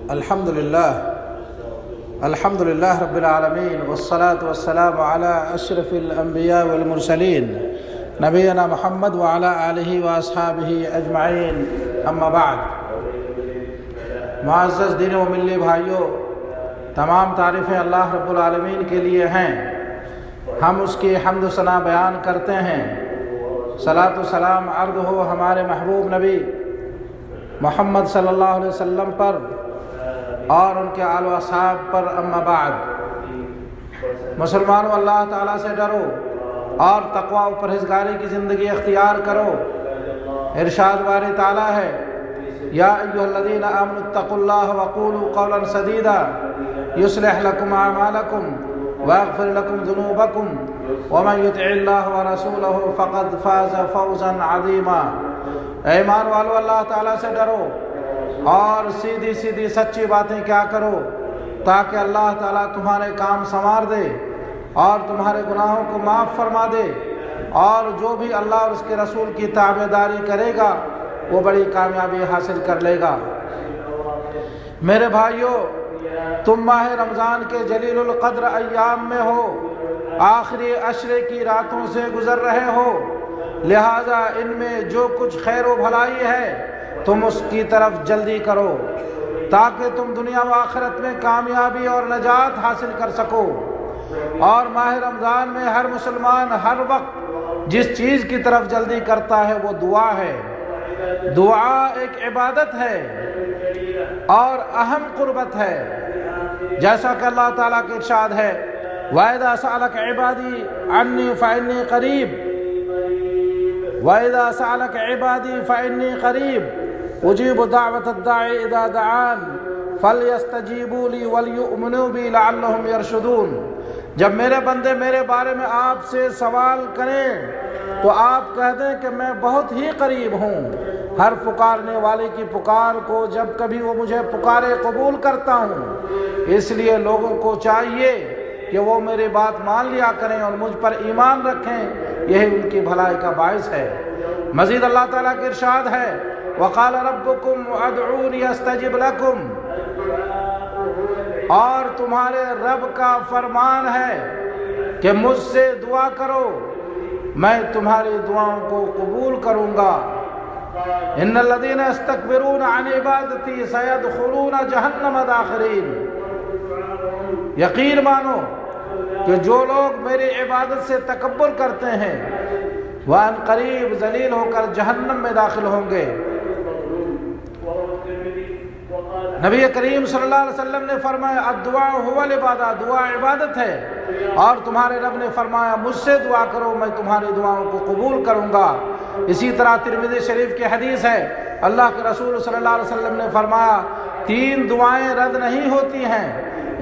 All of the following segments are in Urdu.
الحمد لله رب العالمين والصلاة والسلام على أشرف الأنبياء والمرسلين نبينا محمد وعلى آله وأصحابه أجمعين أما بعد۔ معزز دین و ملی بھائیوں، تمام تعریفیں اللہ رب العالمین کے لیے ہیں۔ ہم اس کی حمد و ثنا بیان کرتے ہیں۔ صلاۃ و سلام عرض ہو ہمارے محبوب نبی محمد صلی اللہ علیہ وسلم پر اور ان کے آل و اصحاب پر۔ اما بعد، مسلمانوں، اللہ تعالیٰ سے ڈرو اور تقوی و پرہیزگاری کی زندگی اختیار کرو۔ ارشاد باری تعالیٰ ہے، یا ایھا الذین آمنوا اتقوا اللہ وقولوا قولا سدیدا یصلح لکم اعمالکم ویغفر لکم ذنوبکم ومن یطع اللہ ورسولہ فقد فاز فوزا عظیما۔ اے ایمان والو، اللہ تعالیٰ سے ڈرو اور سیدھی سیدھی سچی باتیں کیا کرو تاکہ اللہ تعالیٰ تمہارے کام سنوار دے اور تمہارے گناہوں کو معاف فرما دے، اور جو بھی اللہ اور اس کے رسول کی تابعداری کرے گا وہ بڑی کامیابی حاصل کر لے گا۔ میرے بھائیوں، تم ماہ رمضان کے جلیل القدر ایام میں ہو، آخری عشرے کی راتوں سے گزر رہے ہو، لہذا ان میں جو کچھ خیر و بھلائی ہے تم اس کی طرف جلدی کرو تاکہ تم دنیا و آخرت میں کامیابی اور نجات حاصل کر سکو۔ اور ماہ رمضان میں ہر مسلمان ہر وقت جس چیز کی طرف جلدی کرتا ہے وہ دعا ہے۔ دعا ایک عبادت ہے اور اہم قربت ہے، جیسا کہ اللہ تعالیٰ کے ارشاد ہے، وَإِذَا سَأَلَكَ عِبَادِي عَنِّي فَإِنِّي قَرِيبٌ وَإِذَا سَأَلَكَ عِبَادِي فَإِنِّي قَرِيبٌ أُجِيبُ دَعْوَةَ الدَّاعِ إِذَا دَعَانِ فَلْيَسْتَجِيبُوا لِي وَلْيُؤْمِنُوا بِي لَعَلَّهُمْ يَرْشُدُونَ۔ جب میرے بندے میرے بارے میں آپ سے سوال کریں تو آپ کہہ دیں کہ میں بہت ہی قریب ہوں، ہر پکارنے والے کی پکار کو جب کبھی وہ مجھے پکارے قبول کرتا ہوں۔ اس لیے لوگوں کو چاہیے کہ وہ میری بات مان لیا کریں اور مجھ پر ایمان رکھیں، یہی ان کی بھلائی کا باعث ہے۔ مزید اللہ تعالیٰ کا ارشاد ہے، وَقَالَ رَبُّكُمْ وَادْعُونِي أَسْتَجِبْ لَكُمْ، اور تمہارے رب کا فرمان ہے کہ مجھ سے دعا کرو، میں تمہاری دعاؤں کو قبول کروں گا۔ إِنَّ الَّذِينَ يَسْتَكْبِرُونَ عَنْ عِبَادَتِي سَيَدْخُلُونَ جَهَنَّمَ دَاخِرِينَ۔ یقین مانو کہ جو لوگ میری عبادت سے تکبر کرتے ہیں وہ ان قریب ذلیل ہو کر جہنم میں داخل ہوں گے۔ نبی کریم صلی اللہ علیہ وسلم نے فرمایا، الدعاء هو العبادہ، دعا عبادت ہے، اور تمہارے رب نے فرمایا مجھ سے دعا کرو، میں تمہاری دعاؤں کو قبول کروں گا۔ اسی طرح ترمذی شریف کی حدیث ہے، اللہ کے رسول صلی اللہ علیہ وسلم نے فرمایا 3 دعائیں رد نہیں ہوتی ہیں،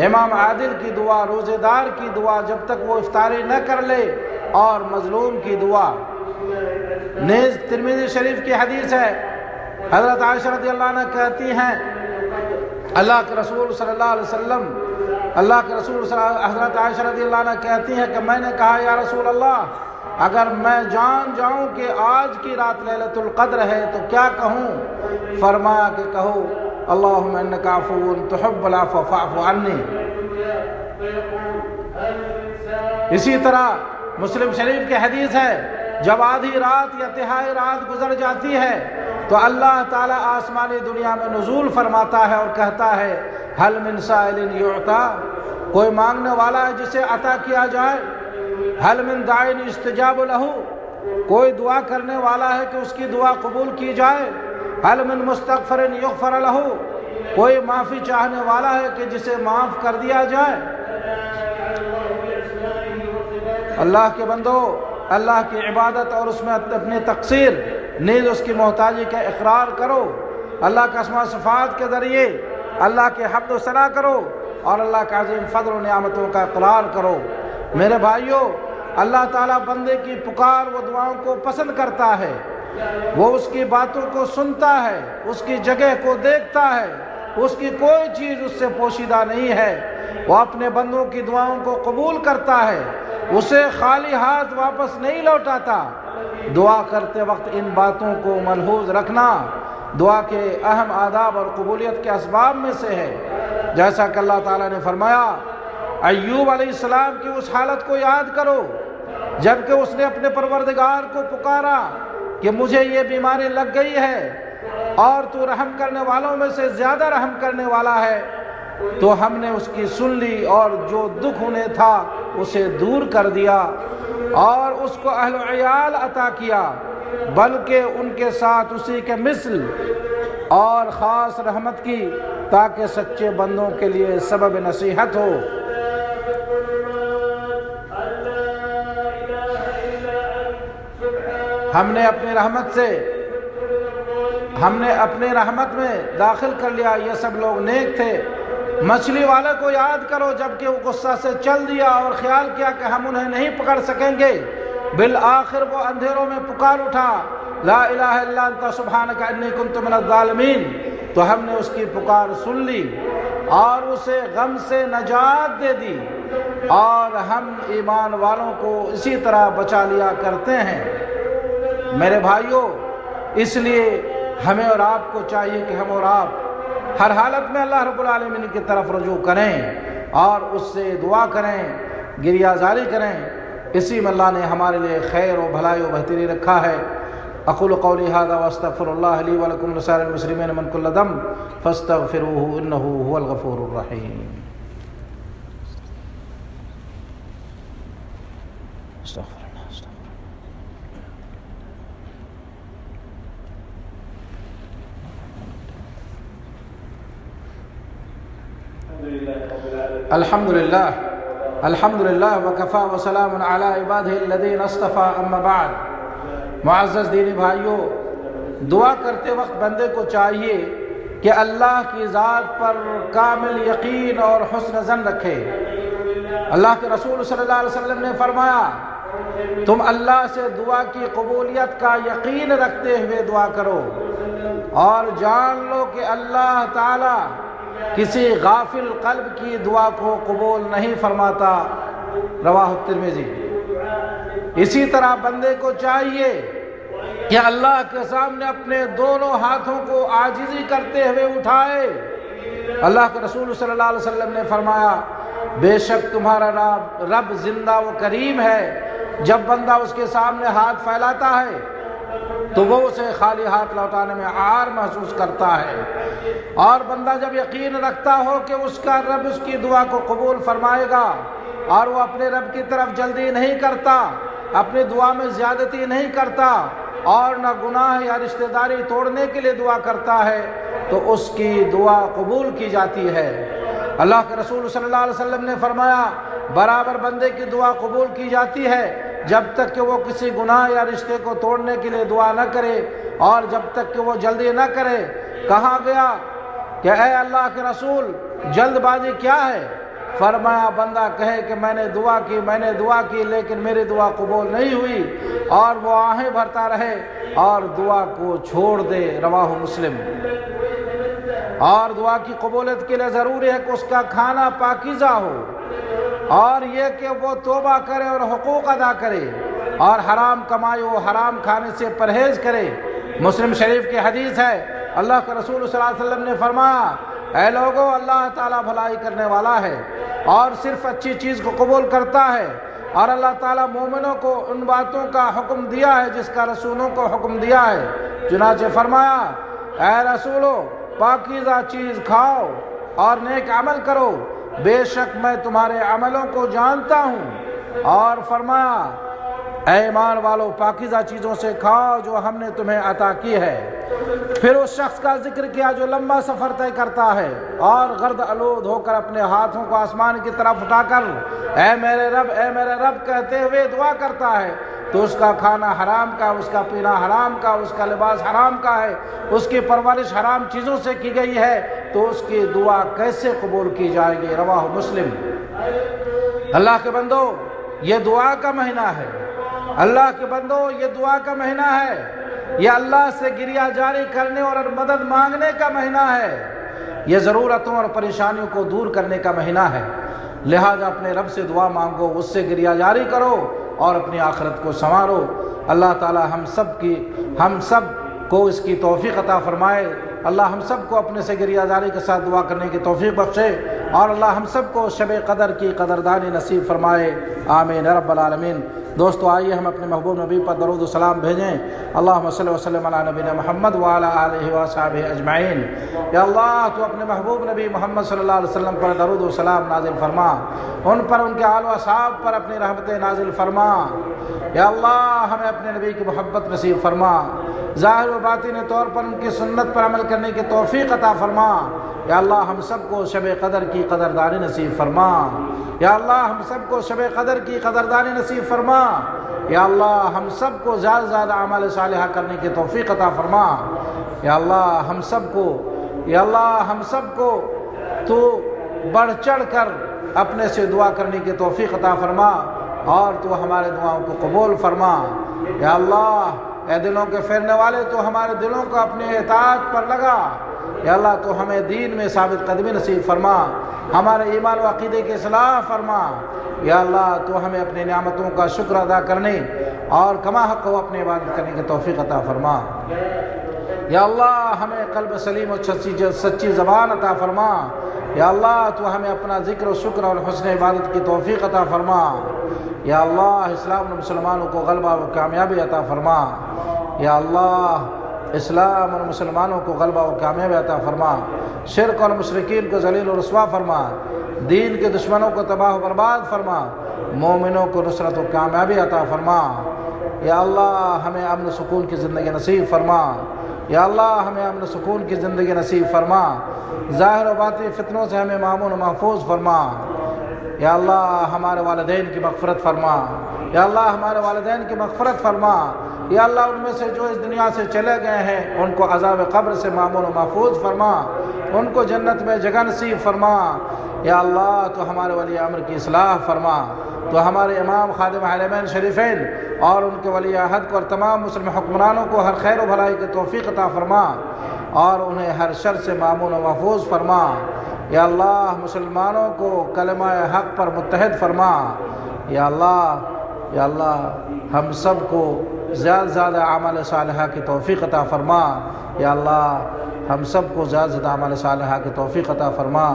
امام عادل کی دعا، روزے دار کی دعا جب تک وہ افطاری نہ کر لے، اور مظلوم کی دعا۔ نیز ترمذی شریف کی حدیث ہے، حضرت عائشہ رضی اللہ عنہ کہتی ہیں، اللہ کے رسول صلی اللہ علیہ وسلم، حضرت عائشہ رضی اللہ عنہ کہتی ہیں کہ میں نے کہا یا رسول اللہ، اگر میں جان جاؤں کہ آج کی رات لیلۃ القدر ہے تو کیا کہوں؟ فرمایا کہ کہو اللہم انک عفو تحب العفو فاعف عنی۔ اسی طرح مسلم شریف کی حدیث ہے، جب آدھی رات یا تہائی رات گزر جاتی ہے تو اللہ تعالیٰ آسمانی دنیا میں نزول فرماتا ہے اور کہتا ہے، هل من سائل یعطا، کوئی مانگنے والا ہے جسے عطا کیا جائے، هل من داع یستجاب له، کوئی دعا کرنے والا ہے کہ اس کی دعا قبول کی جائے، هل من مستغفر یغفر له، کوئی معافی چاہنے والا ہے کہ جسے معاف کر دیا جائے۔ اللہ کے بندو، اللہ کی عبادت اور اس میں اپنی تقصیر نیز اس کی محتاجی کا اقرار کرو، اللہ کے اسماء و صفات کے ذریعے اللہ کے حمد و ثنا کرو اور اللہ کے عظیم فضل و نعمتوں کا اقرار کرو۔ میرے بھائیوں، اللہ تعالیٰ بندے کی پکار و دعاؤں کو پسند کرتا ہے، وہ اس کی باتوں کو سنتا ہے، اس کی جگہ کو دیکھتا ہے، اس کی کوئی چیز اس سے پوشیدہ نہیں ہے، وہ اپنے بندوں کی دعاؤں کو قبول کرتا ہے، اسے خالی ہاتھ واپس نہیں لوٹاتا۔ دعا کرتے وقت ان باتوں کو ملحوظ رکھنا دعا کے اہم آداب اور قبولیت کے اسباب میں سے ہے۔ جیسا کہ اللہ تعالیٰ نے فرمایا، ایوب علیہ السلام کی اس حالت کو یاد کرو جب کہ اس نے اپنے پروردگار کو پکارا کہ مجھے یہ بیماری لگ گئی ہے اور تو رحم کرنے والوں میں سے زیادہ رحم کرنے والا ہے، تو ہم نے اس کی سن لی اور جو دکھ انہیں تھا اسے دور کر دیا اور اس کو اہل و عیال عطا کیا، بلکہ ان کے ساتھ اسی کے مثل اور خاص رحمت کی، تاکہ سچے بندوں کے لیے سبب نصیحت ہو۔ ہم نے اپنے رحمت میں داخل کر لیا، یہ سب لوگ نیک تھے۔ مچھلی والے کو یاد کرو جب کہ وہ غصہ سے چل دیا اور خیال کیا کہ ہم انہیں نہیں پکڑ سکیں گے، بالآخر وہ اندھیروں میں پکار اٹھا، لا الہ الا انت سبحانک انی کنت من الظالمین، تو ہم نے اس کی پکار سن لی اور اسے غم سے نجات دے دی، اور ہم ایمان والوں کو اسی طرح بچا لیا کرتے ہیں۔ میرے بھائیوں، اس لیے ہمیں اور آپ کو چاہیے کہ ہم اور آپ ہر حالت میں اللہ رب العالمین کی طرف رجوع کریں اور اس سے دعا کریں، گریہ زاری کریں۔ اسی میں اللہ نے ہمارے لیے خیر و بھلائی و بہتری رکھا ہے۔ اقول قولی ھذا واستغفر اللہ لی ولکم ولسائر المسلمین من کل ذنب فاستغفروہ انہ ھو الغفور الرحیم۔ الحمدللہ وکفا وسلام علی عبادہ الذین اصطفیٰ اما بعد۔ معزز دینی بھائیوں، دعا کرتے وقت بندے کو چاہیے کہ اللہ کی ذات پر کامل یقین اور حسن ظن رکھے۔ اللہ کے رسول صلی اللہ علیہ وسلم نے فرمایا، تم اللہ سے دعا کی قبولیت کا یقین رکھتے ہوئے دعا کرو اور جان لو کہ اللہ تعالی کسی غافل قلب کی دعا کو قبول نہیں فرماتا۔ رواہ الترمذی۔ اسی طرح بندے کو چاہیے کہ اللہ کے سامنے اپنے دونوں ہاتھوں کو عاجزی کرتے ہوئے اٹھائے۔ اللہ کے رسول صلی اللہ علیہ وسلم نے فرمایا، بے شک تمہارا رب زندہ و کریم ہے، جب بندہ اس کے سامنے ہاتھ پھیلاتا ہے تو وہ اسے خالی ہاتھ لوٹانے میں عار محسوس کرتا ہے، اور بندہ جب یقین رکھتا ہو کہ اس کا رب اس کی دعا کو قبول فرمائے گا اور وہ اپنے رب کی طرف جلدی نہیں کرتا، اپنی دعا میں زیادتی نہیں کرتا اور نہ گناہ یا رشتہ داری توڑنے کے لیے دعا کرتا ہے، تو اس کی دعا قبول کی جاتی ہے۔ اللہ کے رسول صلی اللہ علیہ وسلم نے فرمایا، برابر بندے کی دعا قبول کی جاتی ہے جب تک کہ وہ کسی گناہ یا رشتے کو توڑنے کے لیے دعا نہ کرے اور جب تک کہ وہ جلدی نہ کرے۔ کہا گیا کہ اے اللہ کے رسول، جلد بازی کیا ہے؟ فرمایا، بندہ کہے کہ میں نے دعا کی لیکن میری دعا قبول نہیں ہوئی، اور وہ آہیں بھرتا رہے اور دعا کو چھوڑ دے۔ رواہ مسلم۔ اور دعا کی قبولیت کے لیے ضروری ہے کہ اس کا کھانا پاکیزہ ہو، اور یہ کہ وہ توبہ کرے اور حقوق ادا کرے اور حرام کمائی و حرام کھانے سے پرہیز کرے۔ مسلم شریف کی حدیث ہے، اللہ کے رسول صلی اللہ علیہ وسلم نے فرمایا، اے لوگو، اللہ تعالیٰ بھلائی کرنے والا ہے اور صرف اچھی چیز کو قبول کرتا ہے، اور اللہ تعالیٰ مومنوں کو ان باتوں کا حکم دیا ہے جس کا رسولوں کو حکم دیا ہے۔ چنانچہ فرمایا، اے رسولو، پاکیزہ چیز کھاؤ اور نیک عمل کرو، بے شک میں تمہارے عملوں کو جانتا ہوں۔ اور فرمایا، اے ایمان والو، پاکیزہ چیزوں سے کھاؤ جو ہم نے تمہیں عطا کی ہے۔ پھر اس شخص کا ذکر کیا جو لمبا سفر طے کرتا ہے اور غرد آلود ہو کر اپنے ہاتھوں کو آسمان کی طرف اٹھا کر اے میرے رب کہتے ہوئے دعا کرتا ہے، تو اس کا کھانا حرام کا، اس کا پینا حرام کا، اس کا لباس حرام کا ہے، اس کی پرورش حرام چیزوں سے کی گئی ہے، تو اس کی دعا کیسے قبول کی جائے گی؟ رواہ مسلم۔ اللہ کے بندو، یہ دعا کا مہینہ ہے، اللہ کے بندو، یہ دعا کا مہینہ ہے، یہ اللہ سے گریہ جاری کرنے اور مدد مانگنے کا مہینہ ہے، یہ ضرورتوں اور پریشانیوں کو دور کرنے کا مہینہ ہے۔ لہٰذا اپنے رب سے دعا مانگو، اس سے گریہ جاری کرو اور اپنی آخرت کو سنوارو۔ اللہ تعالی ہم سب کو اس کی توفیق عطا فرمائے۔ اللہ ہم سب کو اپنے سے گریہ زاری کے ساتھ دعا کرنے کی توفیق بخشے، اور اللہ ہم سب کو شب قدر کی قدردانی نصیب فرمائے، آمین رب العالمین۔ دوستو آئیے ہم اپنے محبوب نبی پر درود و سلام بھیجیں۔ اللہم صلی وسلم علی نبینا محمد وعلی آلہ وصحبہ اجمعین۔ یا اللہ تو اپنے محبوب نبی محمد صلی اللہ علیہ وسلم پر درود و سلام نازل فرما، ان پر، ان کے آل و اصحاب پر اپنی رحمتیں نازل فرما۔ یا اللہ ہمیں اپنے نبی کی محبت نصیب فرما، ظاہر و باطنی طور پر ان کی سنت پر عمل کرنے کی توفیق عطا فرما۔ یا اللہ ہم سب کو شب قدر کی قدردانی نصیب فرما۔ یا اللہ ہم سب کو شب قدر کی قدردانی نصیب فرما۔ یا اللہ ہم سب کو زیادہ سے زیادہ اعمال صالحہ کرنے کی توفیق عطا فرما۔ یا اللہ ہم سب کو، یا اللہ ہم سب کو تو بڑھ چڑھ کر اپنے سے دعا کرنے کی توفیق عطا فرما، اور تو ہمارے دعاؤں کو قبول فرما۔ یا اللہ اے دلوں کے پھیرنے والے، تو ہمارے دلوں کو اپنے اطاعت پر لگا۔ یا اللہ تو ہمیں دین میں ثابت قدمی نصیب فرما، ہمارے ایمان و عقیدے کی اصلاح فرما۔ یا اللہ تو ہمیں اپنی نعمتوں کا شکر ادا کرنے اور کما حق کو اپنی عبادت کرنے کی توفیق عطا فرما۔ یا اللہ ہمیں قلب سلیم اور سچی زبان عطا فرما۔ یا اللہ تو ہمیں اپنا ذکر و شکر اور حسن عبادت کی توفیق عطا فرما۔ یا اللہ اسلام اور مسلمانوں کو غلبہ و کامیابی عطا فرما۔ یا اللہ اسلام اور مسلمانوں کو غلبہ و کامیابی عطا فرما، شرک اور مشرکین کو ذلیل و رسوا فرما، دین کے دشمنوں کو تباہ و برباد فرما، مومنوں کو نصرت و کامیابی عطا فرما۔ یا اللہ ہمیں امن و سکون کی زندگی نصیب فرما۔ یا اللہ ہمیں امن و سکون کی زندگی نصیب فرما، ظاہر و باطنی فتنوں سے ہمیں مامون و محفوظ فرما۔ یا اللہ ہمارے والدین کی مغفرت فرما۔ یا اللہ ہمارے والدین کی مغفرت فرما۔ یا اللہ ان میں سے جو اس دنیا سے چلے گئے ہیں ان کو عذاب قبر سے مامون و محفوظ فرما، ان کو جنت میں جگہ نصیب فرما۔ یا اللہ تو ہمارے ولی امر کی اصلاح فرما، تو ہمارے امام خادم حرمین شریفین اور ان کے ولی عہد کو اور تمام مسلم حکمرانوں کو ہر خیر و بھلائی کی توفیق عطا فرما، اور انہیں ہر شر سے مامون و محفوظ فرما۔ یا اللہ مسلمانوں کو کلمہ حق پر متحد فرما۔ یا اللہ ہم سب کو زیادہ سے زیادہ اعمال صالحہ کی توفیق عطا فرما۔ یا اللہ ہم سب کو زیادہ سے زیادہ اعمال صالحہ کی توفیق عطا فرما۔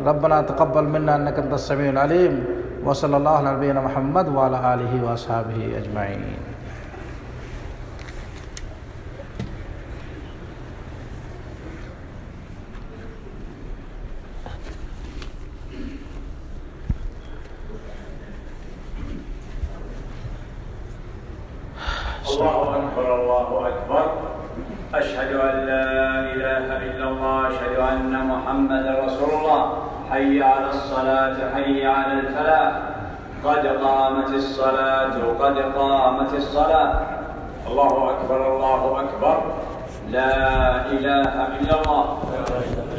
ربنا تقبل منا انک انت السمیع العلیم، وصلی اللہ علی نبینا محمد وعلی آلہ وصحبہ اجمعین۔ الله أكبر الله أكبر، أشهد أن لا إله إلا الله، أشهد أن محمد رسول الله، حي على الصلاة حي على الفلاح، قد قامت الصلاة قد قامت الصلاة، الله أكبر الله أكبر، لا إله إلا الله.